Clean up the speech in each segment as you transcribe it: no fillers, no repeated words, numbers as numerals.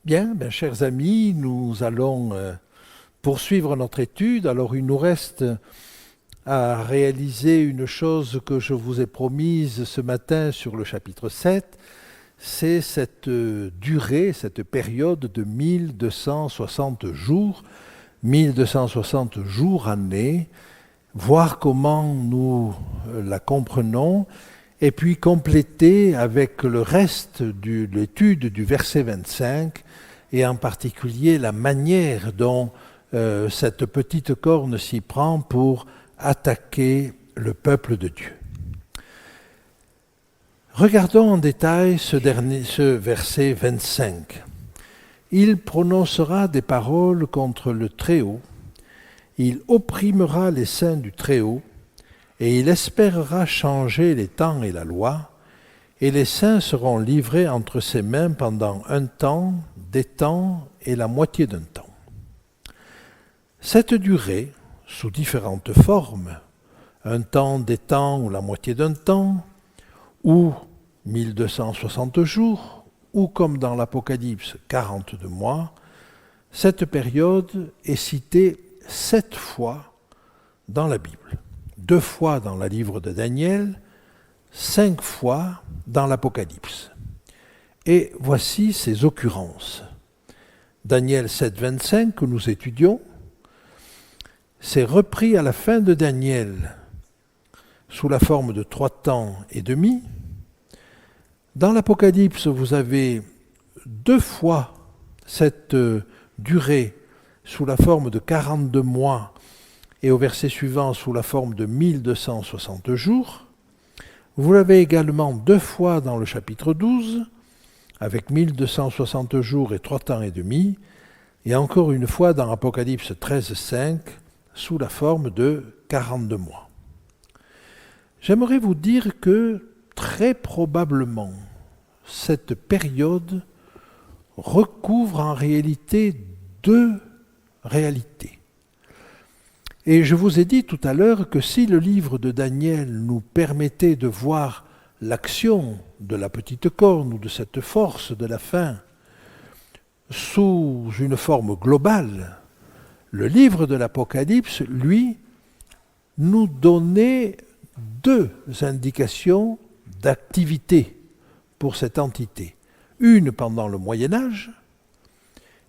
Bien, chers amis, nous allons poursuivre notre étude. Alors, il nous reste à réaliser une chose que je vous ai promise ce matin sur le chapitre 7, c'est cette durée, cette période de 1260 jours, 1260 jours année, voir comment nous la comprenons, et puis compléter avec le reste de l'étude du verset 25, et en particulier la manière dont cette petite corne s'y prend pour attaquer le peuple de Dieu. Regardons en détail ce verset 25. « Il prononcera des paroles contre le Très-Haut, il opprimera les saints du Très-Haut, et il espérera changer les temps et la loi, et les saints seront livrés entre ses mains pendant un temps, des temps et la moitié d'un temps. » Cette durée, sous différentes formes, un temps, des temps ou la moitié d'un temps, ou 1260 jours, ou comme dans l'Apocalypse, 42 mois, cette période est citée 7 fois dans la Bible. 2 fois dans le livre de Daniel, 5 fois dans l'Apocalypse. Et voici ces occurrences. Daniel 7, 25 que nous étudions, c'est repris à la fin de Daniel sous la forme de 3 temps et demi. Dans l'Apocalypse, vous avez 2 fois cette durée sous la forme de 42 mois et au verset suivant sous la forme de 1260 jours. Vous l'avez également 2 fois dans le chapitre 12, avec 1260 jours et 3 temps et demi, et encore une fois dans Apocalypse 13, 5, sous la forme de 42 mois. J'aimerais vous dire que très probablement, cette période recouvre en réalité 2 réalités. Et je vous ai dit tout à l'heure que si le livre de Daniel nous permettait de voir l'action de la petite corne ou de cette force de la fin sous une forme globale, le livre de l'Apocalypse, lui, nous donnait 2 indications d'activité pour cette entité. Une pendant le Moyen-Âge,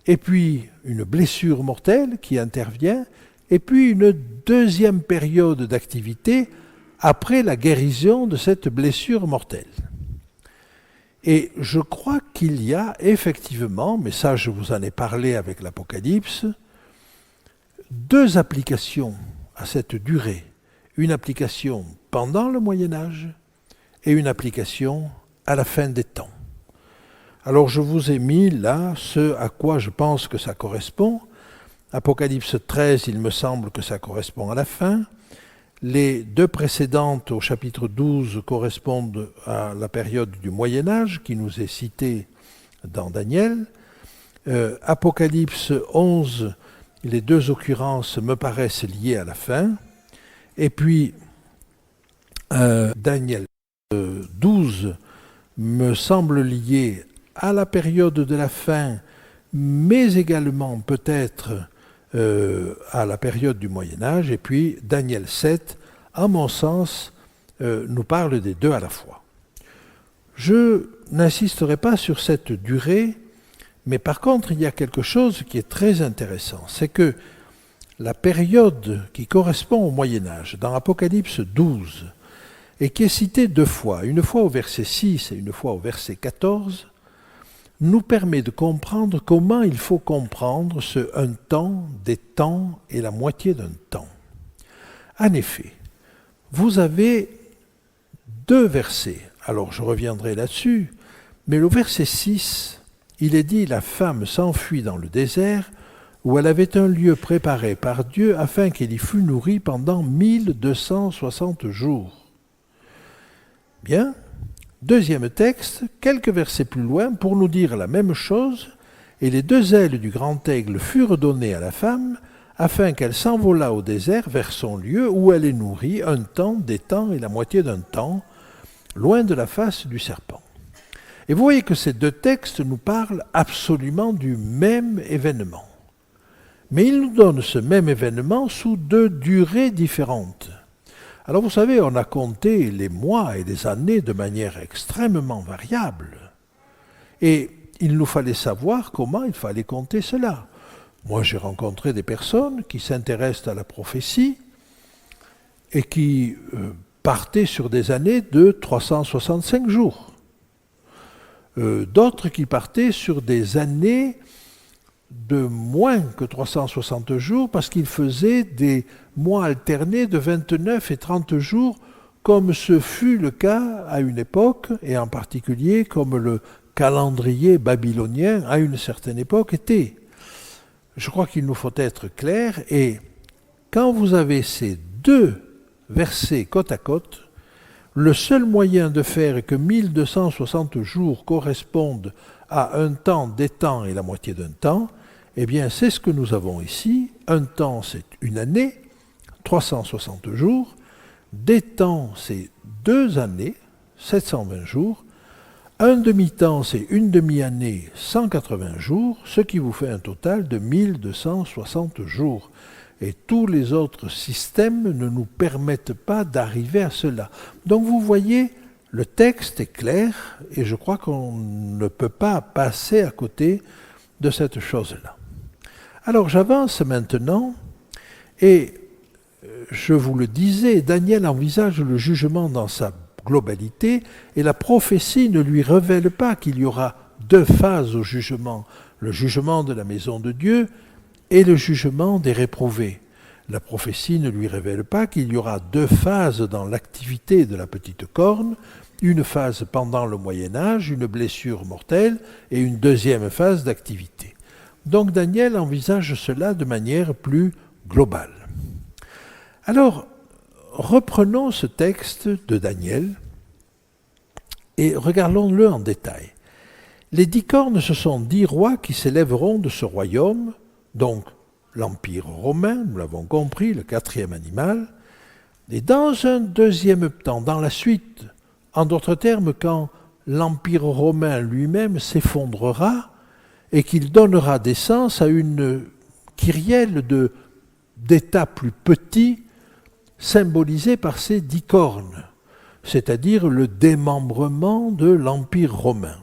et puis une blessure mortelle qui intervient, et puis une deuxième période d'activité après la guérison de cette blessure mortelle. Et je crois qu'il y a effectivement, mais ça je vous en ai parlé avec l'Apocalypse, 2 applications à cette durée. Une application pendant le Moyen-Âge et une application à la fin des temps. Alors je vous ai mis là ce à quoi je pense que ça correspond. Apocalypse 13, il me semble que ça correspond à la fin. Les 2 précédentes au chapitre 12 correspondent à la période du Moyen-Âge qui nous est citée dans Daniel. Apocalypse 11, les 2 occurrences me paraissent liées à la fin. Et puis Daniel 12 me semble lié à la période de la fin, mais également peut-être à la période du Moyen-Âge, et puis Daniel 7, à mon sens, nous parle des 2 à la fois. Je n'insisterai pas sur cette durée, mais par contre, il y a quelque chose qui est très intéressant, c'est que la période qui correspond au Moyen-Âge, dans Apocalypse 12, et qui est citée 2 fois, une fois au verset 6 et une fois au verset 14, nous permet de comprendre comment il faut comprendre ce un temps, des temps et la moitié d'un temps. En effet, vous avez 2 versets, alors je reviendrai là-dessus, mais le verset 6, il est dit « La femme s'enfuit dans le désert, où elle avait un lieu préparé par Dieu afin qu'elle y fût nourrie pendant 1260 jours. » Bien. Deuxième texte, quelques versets plus loin, pour nous dire la même chose, « Et les 2 ailes du grand aigle furent données à la femme, afin qu'elle s'envolât au désert vers son lieu où elle est nourrie un temps, des temps et la moitié d'un temps, loin de la face du serpent. » Et vous voyez que ces deux textes nous parlent absolument du même événement. Mais ils nous donnent ce même événement sous deux durées différentes. Alors vous savez, on a compté les mois et les années de manière extrêmement variable. Et il nous fallait savoir comment il fallait compter cela. Moi, j'ai rencontré des personnes qui s'intéressent à la prophétie et qui partaient sur des années de 365 jours. D'autres qui partaient sur des années de moins que 360 jours parce qu'ils faisaient des mois alternés de 29 et 30 jours, comme ce fut le cas à une époque, et en particulier comme le calendrier babylonien à une certaine époque était. Je crois qu'il nous faut être clairs, et quand vous avez ces deux versets côte à côte, le seul moyen de faire que 1260 jours correspondent à un temps, des temps et la moitié d'un temps, eh bien c'est ce que nous avons ici. Un temps c'est une année, 360 jours, des temps c'est 2 années, 720 jours, un demi-temps c'est une demi-année, 180 jours, ce qui vous fait un total de 1260 jours. Et tous les autres systèmes ne nous permettent pas d'arriver à cela. Donc vous voyez, le texte est clair et je crois qu'on ne peut pas passer à côté de cette chose-là. Alors j'avance maintenant et je vous le disais, Daniel envisage le jugement dans sa globalité et la prophétie ne lui révèle pas qu'il y aura 2 phases au jugement, le jugement de la maison de Dieu et le jugement des réprouvés. La prophétie ne lui révèle pas qu'il y aura 2 phases dans l'activité de la petite corne, une phase pendant le Moyen-Âge, une blessure mortelle, et une deuxième phase d'activité. Donc Daniel envisage cela de manière plus globale. Alors, reprenons ce texte de Daniel et regardons-le en détail. Les 10 cornes, ce sont 10 rois qui s'élèveront de ce royaume, donc l'Empire romain, nous l'avons compris, le 4e animal, et dans un deuxième temps, dans la suite, en d'autres termes, quand l'Empire romain lui-même s'effondrera et qu'il donnera naissance à une kyrielle d'États plus petits, symbolisés par ces 10 cornes, c'est-à-dire le démembrement de l'Empire romain.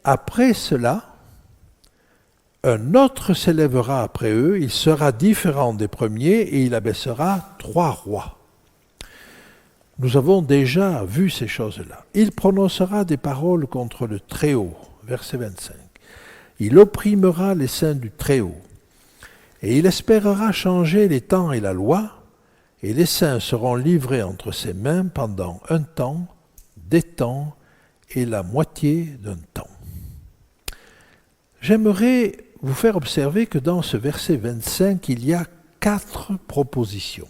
Après cela, un autre s'élèvera après eux, il sera différent des premiers et il abaissera 3 rois. Nous avons déjà vu ces choses-là. Il prononcera des paroles contre le Très-Haut, verset 25. Il opprimera les saints du Très-Haut. Et il espérera changer les temps et la loi, et les saints seront livrés entre ses mains pendant un temps, des temps et la moitié d'un temps. J'aimerais vous faire observer que dans ce verset 25, il y a 4 propositions.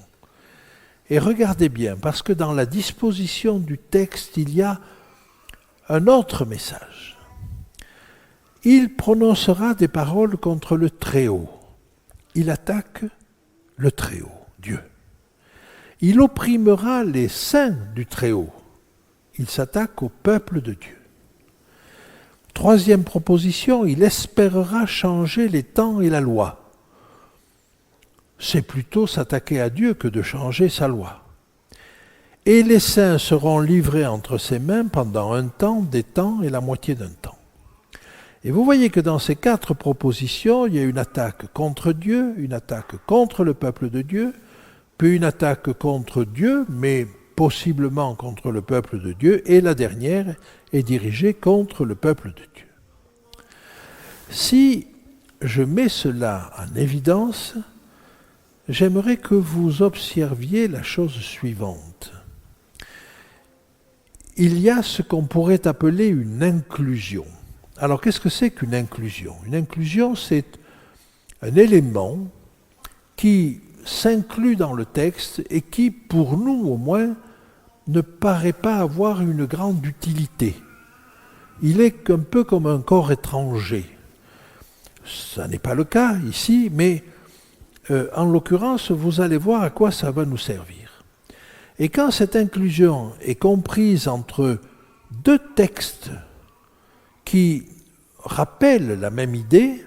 Et regardez bien, parce que dans la disposition du texte, il y a un autre message. Il prononcera des paroles contre le Très-Haut. Il attaque le Très-Haut, Dieu. Il opprimera les saints du Très-Haut. Il s'attaque au peuple de Dieu. 3e proposition, il espérera changer les temps et la loi. C'est plutôt s'attaquer à Dieu que de changer sa loi. Et les saints seront livrés entre ses mains pendant un temps, des temps et la moitié d'un temps. Et vous voyez que dans ces 4 propositions, il y a une attaque contre Dieu, une attaque contre le peuple de Dieu, puis une attaque contre Dieu, mais possiblement contre le peuple de Dieu, et la dernière est dirigée contre le peuple de Dieu. Si je mets cela en évidence, j'aimerais que vous observiez la chose suivante. Il y a ce qu'on pourrait appeler une inclusion. Alors, qu'est-ce que c'est qu'une inclusion ? Une inclusion, c'est un élément qui s'inclut dans le texte et qui, pour nous au moins, ne paraît pas avoir une grande utilité. Il est un peu comme un corps étranger. Ça n'est pas le cas ici, mais en l'occurrence, vous allez voir à quoi ça va nous servir. Et quand cette inclusion est comprise entre deux textes qui rappellent la même idée,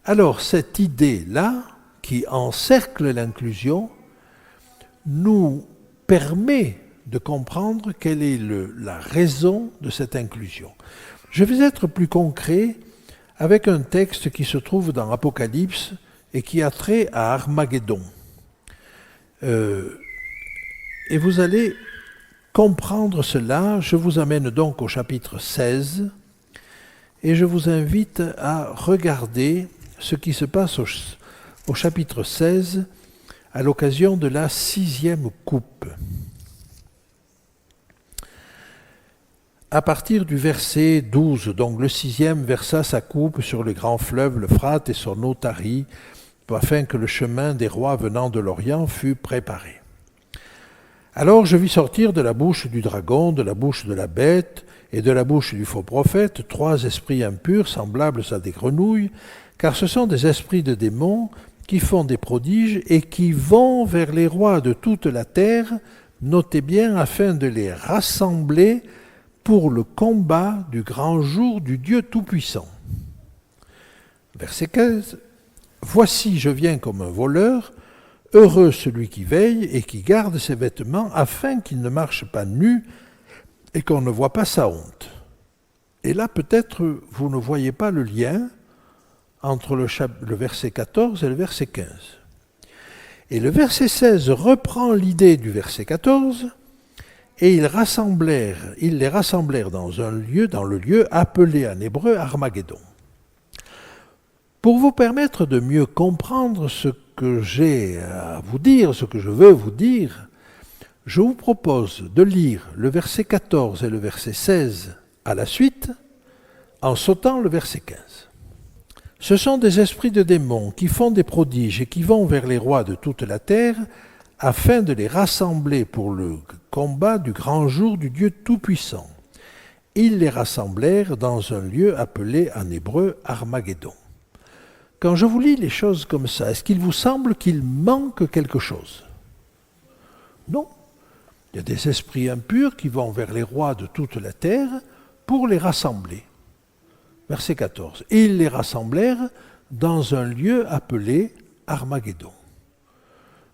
alors cette idée-là, qui encercle l'inclusion, nous permet de comprendre quelle est la raison de cette inclusion. Je vais être plus concret avec un texte qui se trouve dans Apocalypse et qui a trait à Armageddon. Et vous allez comprendre cela. Je vous amène donc au chapitre 16 et je vous invite à regarder ce qui se passe au chapitre 16 à l'occasion de la 6e coupe. À partir du verset 12, donc le 6e versa sa coupe sur le grand fleuve, l'Euphrate, et son eau tarit, afin que le chemin des rois venant de l'Orient fût préparé. Alors je vis sortir de la bouche du dragon, de la bouche de la bête et de la bouche du faux prophète 3 esprits impurs semblables à des grenouilles, car ce sont des esprits de démons qui font des prodiges et qui vont vers les rois de toute la terre, notez bien, afin de les rassembler pour le combat du grand jour du Dieu Tout-Puissant. Verset 15. Voici, je viens comme un voleur, heureux celui qui veille et qui garde ses vêtements afin qu'il ne marche pas nu et qu'on ne voit pas sa honte. Et là, peut-être, vous ne voyez pas le lien entre le verset 14 et le verset 15. Et le verset 16 reprend l'idée du verset 14 et ils les rassemblèrent dans le lieu appelé en hébreu Armageddon. Pour vous permettre de mieux comprendre ce que j'ai à vous dire, ce que je veux vous dire, je vous propose de lire le verset 14 et le verset 16 à la suite, en sautant le verset 15. Ce sont des esprits de démons qui font des prodiges et qui vont vers les rois de toute la terre afin de les rassembler pour le combat du grand jour du Dieu Tout-Puissant. Ils les rassemblèrent dans un lieu appelé en hébreu Armageddon. Quand je vous lis les choses comme ça, est-ce qu'il vous semble qu'il manque quelque chose? Non. Il y a des esprits impurs qui vont vers les rois de toute la terre pour les rassembler. Verset 14. Et ils les rassemblèrent dans un lieu appelé Armageddon.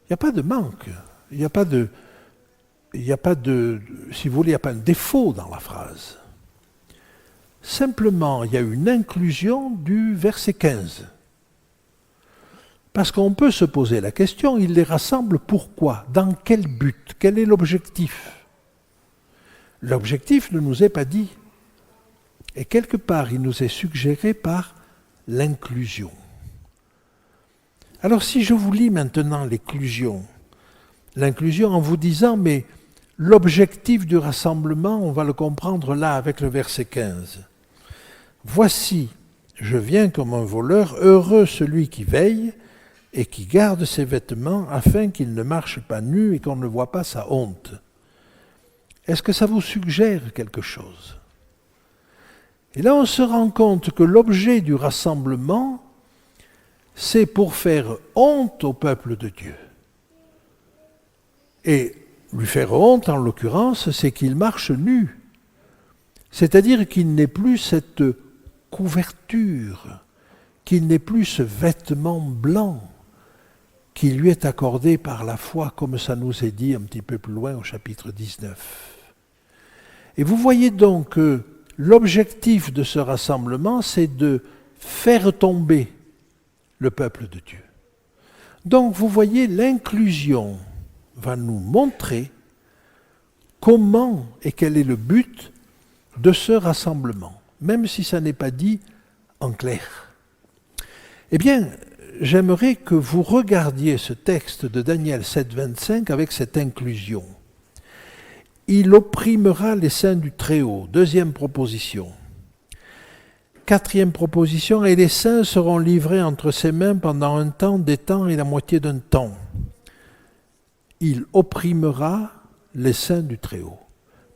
Il n'y a pas de manque, il n'y a pas de, si vous voulez, il n'y a pas de défaut dans la phrase. Simplement, il y a une inclusion du verset 15. Parce qu'on peut se poser la question, il les rassemble pourquoi? Dans quel but? Quel est l'objectif? L'objectif ne nous est pas dit. Et quelque part, il nous est suggéré par l'inclusion. Alors si je vous lis maintenant l'inclusion en vous disant, mais l'objectif du rassemblement, on va le comprendre là avec le verset 15. Voici, je viens comme un voleur, heureux celui qui veille et qui garde ses vêtements afin qu'il ne marche pas nu et qu'on ne voit pas sa honte. Est-ce que ça vous suggère quelque chose? Et là, on se rend compte que l'objet du rassemblement, c'est pour faire honte au peuple de Dieu. Et lui faire honte, en l'occurrence, c'est qu'il marche nu. C'est-à-dire qu'il n'ait plus cette couverture, qu'il n'ait plus ce vêtement blanc qui lui est accordé par la foi, comme ça nous est dit un petit peu plus loin au chapitre 19. Et vous voyez donc que l'objectif de ce rassemblement, c'est de faire tomber le peuple de Dieu. Donc vous voyez, l'inclusion va nous montrer comment et quel est le but de ce rassemblement, même si ça n'est pas dit en clair. Eh bien, j'aimerais que vous regardiez ce texte de Daniel 7, 25 avec cette inclusion. Il opprimera les saints du Très-Haut. Deuxième proposition. Quatrième proposition, et les saints seront livrés entre ses mains pendant un temps, des temps et la moitié d'un temps. Il opprimera les saints du Très-Haut.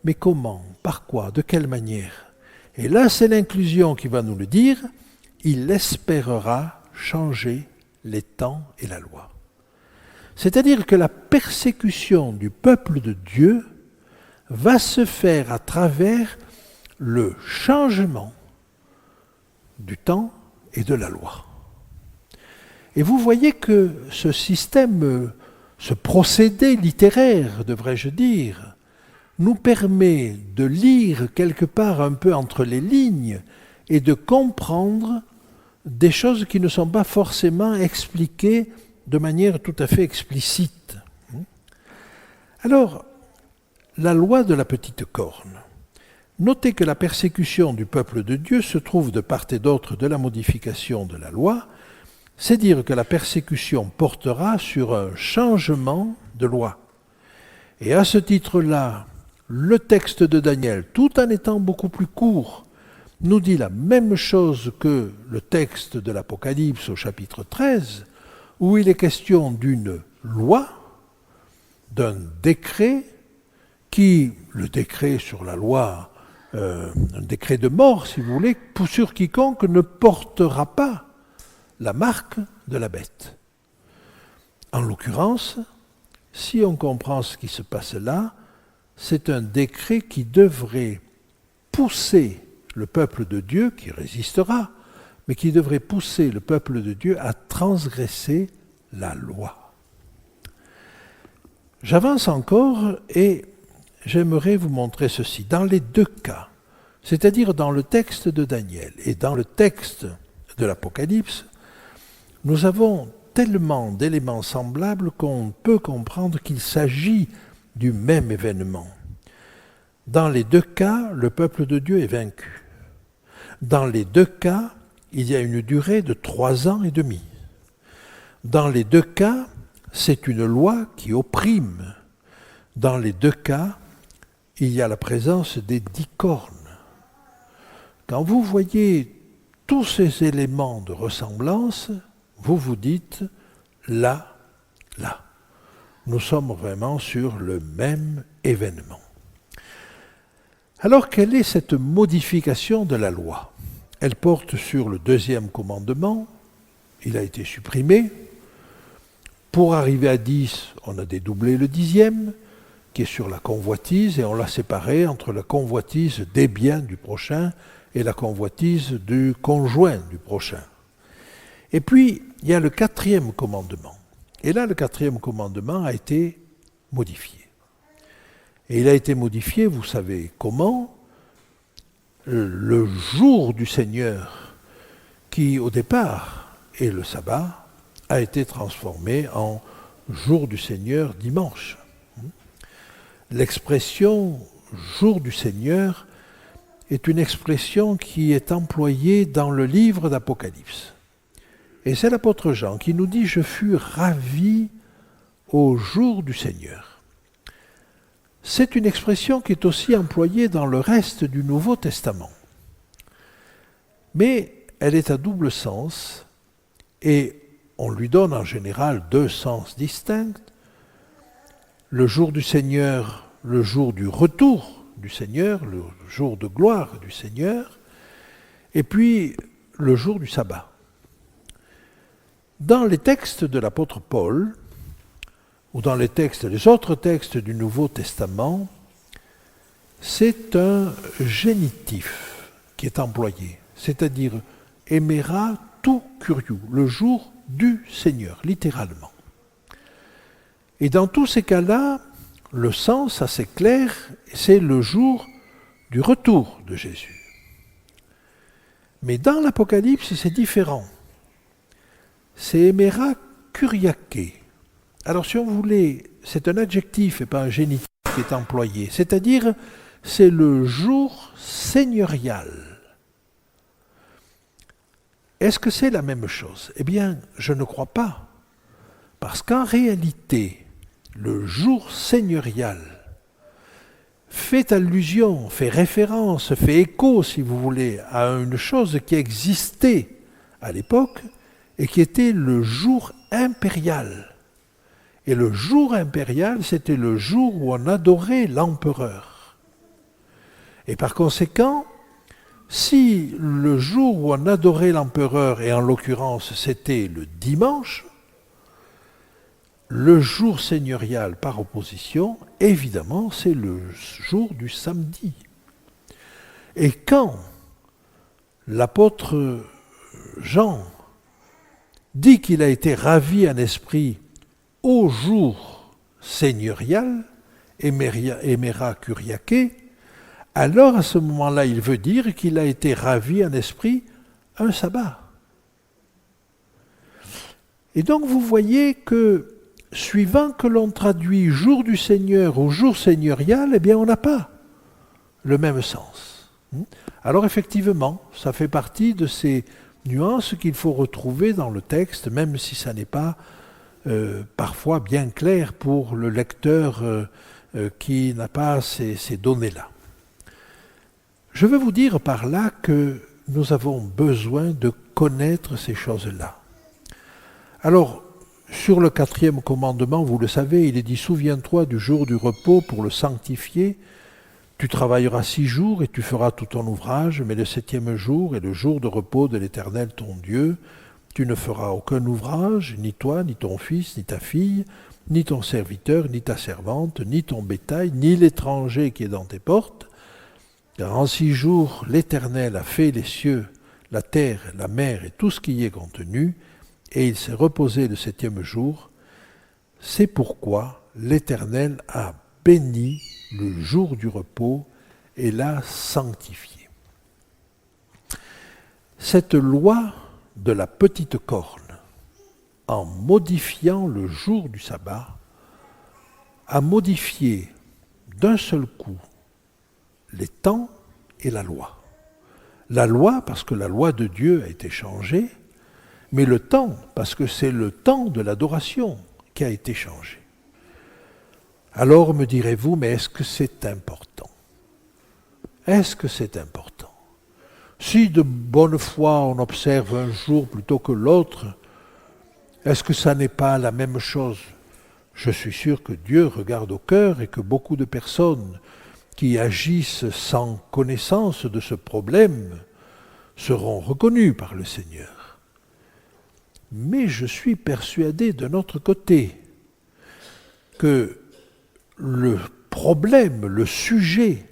Mais comment? Par quoi? De quelle manière? Et là, c'est l'inclusion qui va nous le dire. Il espérera changer les temps et la loi. C'est-à-dire que la persécution du peuple de Dieu va se faire à travers le changement du temps et de la loi. Et vous voyez que ce système, ce procédé littéraire, devrais-je dire, nous permet de lire quelque part un peu entre les lignes et de comprendre des choses qui ne sont pas forcément expliquées de manière tout à fait explicite. Alors, la loi de la petite corne. Notez que la persécution du peuple de Dieu se trouve de part et d'autre de la modification de la loi, c'est dire que la persécution portera sur un changement de loi. Et à ce titre-là, le texte de Daniel, tout en étant beaucoup plus court, nous dit la même chose que le texte de l'Apocalypse au chapitre 13, où il est question d'une loi, d'un décret, qui, le décret sur la loi, un décret de mort, si vous voulez, sur quiconque ne portera pas la marque de la bête. En l'occurrence, si on comprend ce qui se passe là, c'est un décret qui devrait pousser le peuple de Dieu, qui résistera, mais qui devrait pousser le peuple de Dieu à transgresser la loi. J'avance encore et j'aimerais vous montrer ceci. Dans les deux cas, c'est-à-dire dans le texte de Daniel et dans le texte de l'Apocalypse, nous avons tellement d'éléments semblables qu'on peut comprendre qu'il s'agit du même événement. Dans les deux cas, le peuple de Dieu est vaincu. Dans les deux cas, il y a une durée de 3 ans et demi. Dans les deux cas, c'est une loi qui opprime. Dans les deux cas, il y a la présence des 10 cornes. Quand vous voyez tous ces éléments de ressemblance, vous vous dites, là, nous sommes vraiment sur le même événement. Alors, quelle est cette modification de la loi ? Elle porte sur le 2e commandement, il a été supprimé. Pour arriver à 10, on a dédoublé le 10e, qui est sur la convoitise, et on l'a séparé entre la convoitise des biens du prochain et la convoitise du conjoint du prochain. Et puis, il y a le 4e commandement. Et là, le 4e commandement a été modifié. Et il a été modifié, vous savez comment, le jour du Seigneur, qui au départ est le sabbat, a été transformé en jour du Seigneur dimanche. L'expression jour du Seigneur est une expression qui est employée dans le livre d'Apocalypse. Et c'est l'apôtre Jean qui nous dit « Je fus ravi au jour du Seigneur ». C'est une expression qui est aussi employée dans le reste du Nouveau Testament. Mais elle est à double sens et on lui donne en général 2 sens distincts. Le jour du Seigneur, le jour du retour du Seigneur, le jour de gloire du Seigneur, et puis le jour du sabbat. Dans les textes de l'apôtre Paul, ou dans les autres textes du Nouveau Testament, c'est un génitif qui est employé, c'est-à-dire « émera tout curieux », le jour du Seigneur, littéralement. Et dans tous ces cas-là, le sens assez clair, c'est le jour du retour de Jésus. Mais dans l'Apocalypse, c'est différent. C'est émera kuriake. Alors si on voulait, c'est un adjectif et pas un génitif qui est employé, c'est-à-dire c'est le jour seigneurial. Est-ce que c'est la même chose ? Eh bien, je ne crois pas. Parce qu'en réalité, le jour seigneurial fait allusion, fait référence, fait écho, si vous voulez, à une chose qui existait à l'époque et qui était le jour impérial. Et le jour impérial, c'était le jour où on adorait l'empereur. Et par conséquent, si le jour où on adorait l'empereur, et en l'occurrence c'était le dimanche, le jour seigneurial par opposition, évidemment, c'est le jour du samedi. Et quand l'apôtre Jean dit qu'il a été ravi en esprit au jour seigneurial, Emera Kyriake, alors à ce moment-là, il veut dire qu'il a été ravi en esprit un sabbat. Et donc vous voyez que, suivant que l'on traduit jour du Seigneur ou jour seigneurial, eh bien on n'a pas le même sens. Alors effectivement, ça fait partie de ces nuances qu'il faut retrouver dans le texte, même si ça n'est pas parfois bien clair pour le lecteur qui n'a pas ces données-là. Je veux vous dire par là que nous avons besoin de connaître ces choses-là. Alors, sur le 4e commandement, vous le savez, il est dit « Souviens-toi du jour du repos pour le sanctifier. Tu travailleras 6 jours et tu feras tout ton ouvrage, mais le 7e jour est le jour de repos de l'Éternel ton Dieu. Tu ne feras aucun ouvrage, ni toi, ni ton fils, ni ta fille, ni ton serviteur, ni ta servante, ni ton bétail, ni l'étranger qui est dans tes portes. Car en 6 jours, l'Éternel a fait les cieux, la terre, la mer et tout ce qui y est contenu, et il s'est reposé le 7e jour. C'est pourquoi l'Éternel a béni le jour du repos et l'a sanctifié. » Cette loi de la petite corne, en modifiant le jour du sabbat, a modifié d'un seul coup les temps et la loi. La loi, parce que la loi de Dieu a été changée, mais le temps, parce que c'est le temps de l'adoration qui a été changé. Alors me direz-vous, mais est-ce que c'est important ? Est-ce que c'est important ? Si de bonne foi on observe un jour plutôt que l'autre, est-ce que ça n'est pas la même chose ? Je suis sûr que Dieu regarde au cœur et que beaucoup de personnes qui agissent sans connaissance de ce problème seront reconnues par le Seigneur. Mais je suis persuadé d'un autre côté que le problème, le sujet,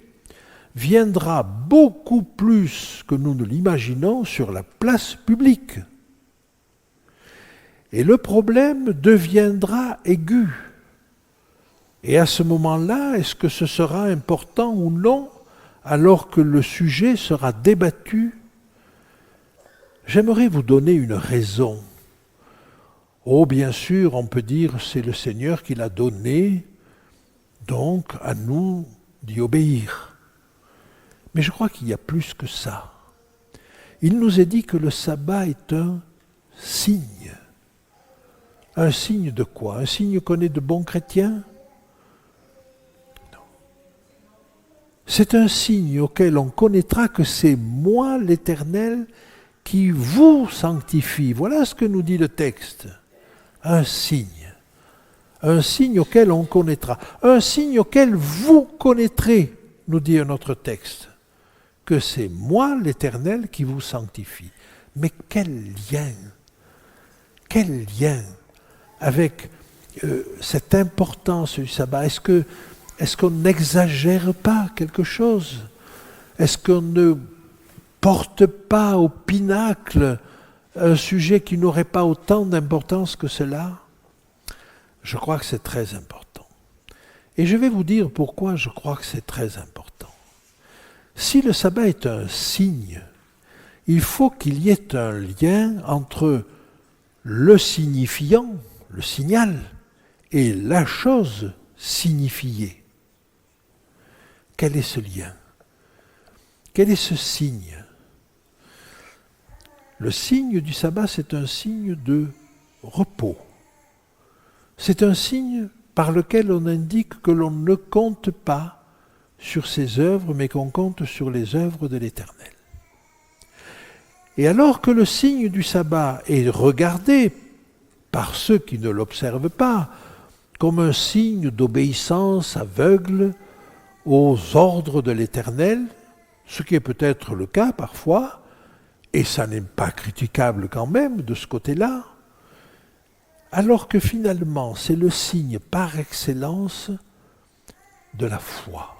viendra beaucoup plus que nous ne l'imaginons sur la place publique. Et le problème deviendra aigu. Et à ce moment-là, est-ce que ce sera important ou non, alors que le sujet sera débattu ? J'aimerais vous donner une raison. Oh, bien sûr, on peut dire c'est le Seigneur qui l'a donné, donc à nous d'y obéir. Mais je crois qu'il y a plus que ça. Il nous est dit que le sabbat est un signe. Un signe de quoi ? Un signe qu'on est de bons chrétiens ? Non. C'est un signe auquel on connaîtra que c'est moi, l'Éternel, qui vous sanctifie. Voilà ce que nous dit le texte. Un signe auquel on connaîtra, un signe auquel vous connaîtrez, nous dit un autre texte, que c'est moi l'Éternel qui vous sanctifie. Mais quel lien avec cette importance du sabbat ? Est-ce qu'on n'exagère pas quelque chose ? Est-ce qu'on ne porte pas au pinacle un sujet qui n'aurait pas autant d'importance que cela ? Je crois que c'est très important. Et je vais vous dire pourquoi je crois que c'est très important. Si le sabbat est un signe, il faut qu'il y ait un lien entre le signifiant, le signal, et la chose signifiée. Quel est ce lien ? Quel est ce signe ? Le signe du sabbat, c'est un signe de repos. C'est un signe par lequel on indique que l'on ne compte pas sur ses œuvres, mais qu'on compte sur les œuvres de l'Éternel. Et alors que le signe du sabbat est regardé par ceux qui ne l'observent pas comme un signe d'obéissance aveugle aux ordres de l'Éternel, ce qui est peut-être le cas parfois, et ça n'est pas critiquable quand même de ce côté-là, alors que finalement c'est le signe par excellence de la foi,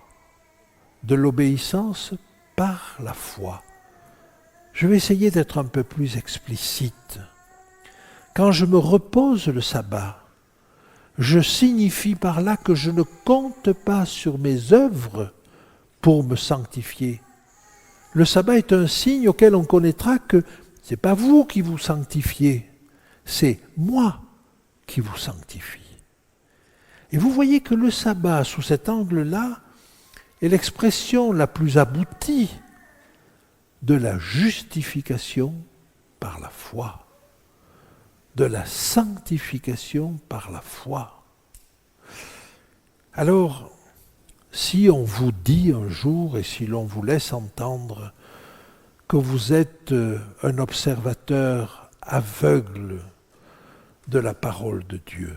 de l'obéissance par la foi. Je vais essayer d'être un peu plus explicite. Quand je me repose le sabbat, je signifie par là que je ne compte pas sur mes œuvres pour me sanctifier. Le sabbat est un signe auquel on connaîtra que ce n'est pas vous qui vous sanctifiez, c'est moi qui vous sanctifie. Et vous voyez que le sabbat, sous cet angle-là, est l'expression la plus aboutie de la justification par la foi, de la sanctification par la foi. Alors, si on vous dit un jour, et si l'on vous laisse entendre que vous êtes un observateur aveugle de la parole de Dieu,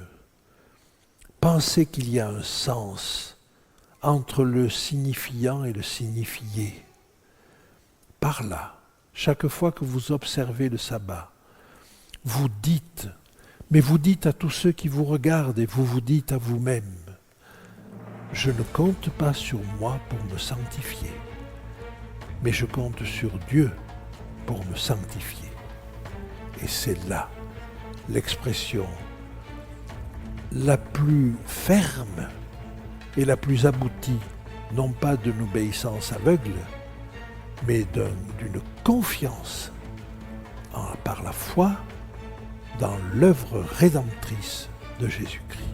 pensez qu'il y a un sens entre le signifiant et le signifié. Par là, chaque fois que vous observez le sabbat, vous dites, mais vous dites à tous ceux qui vous regardent et vous vous dites à vous-même, je ne compte pas sur moi pour me sanctifier, mais je compte sur Dieu pour me sanctifier. Et c'est là l'expression la plus ferme et la plus aboutie, non pas d'une obéissance aveugle, mais d'une confiance par la foi dans l'œuvre rédemptrice de Jésus-Christ.